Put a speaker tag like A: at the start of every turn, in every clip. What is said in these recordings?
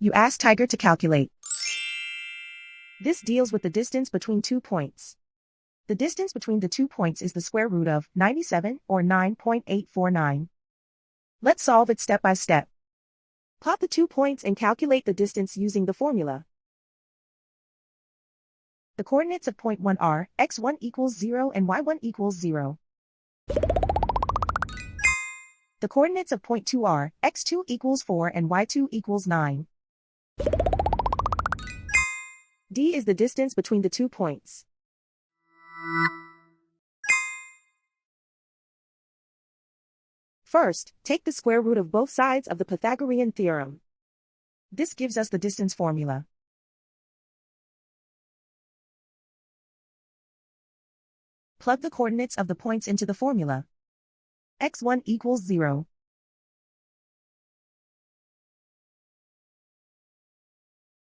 A: You ask Tiger to calculate. This deals with the distance between 2 points. The distance between the 2 points is the square root of 97, or 9.849. Let's solve it step by step. Plot the 2 points and calculate the distance using the formula. The coordinates of point 1 are x1 equals 0 and y1 equals 0. The coordinates of point 2 are x2 equals 4 and y2 equals 9. D is the distance between the 2 points. First, take the square root of both sides of the Pythagorean theorem. This gives us the distance formula. Plug the coordinates of the points into the formula. x1 equals 0.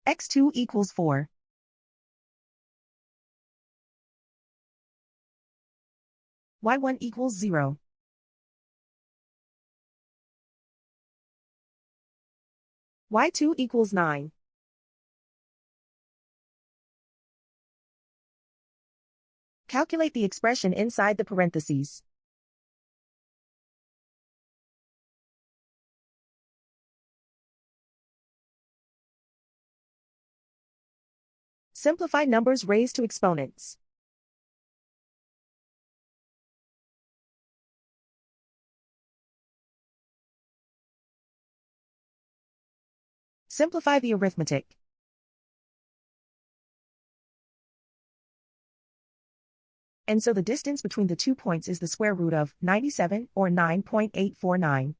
A: x2 equals 4. y1 equals 0. y2 equals 9. Calculate the expression inside the parentheses. Simplify numbers raised to exponents. Simplify the arithmetic. And so the distance between the 2 points is the square root of 97, or 9.849.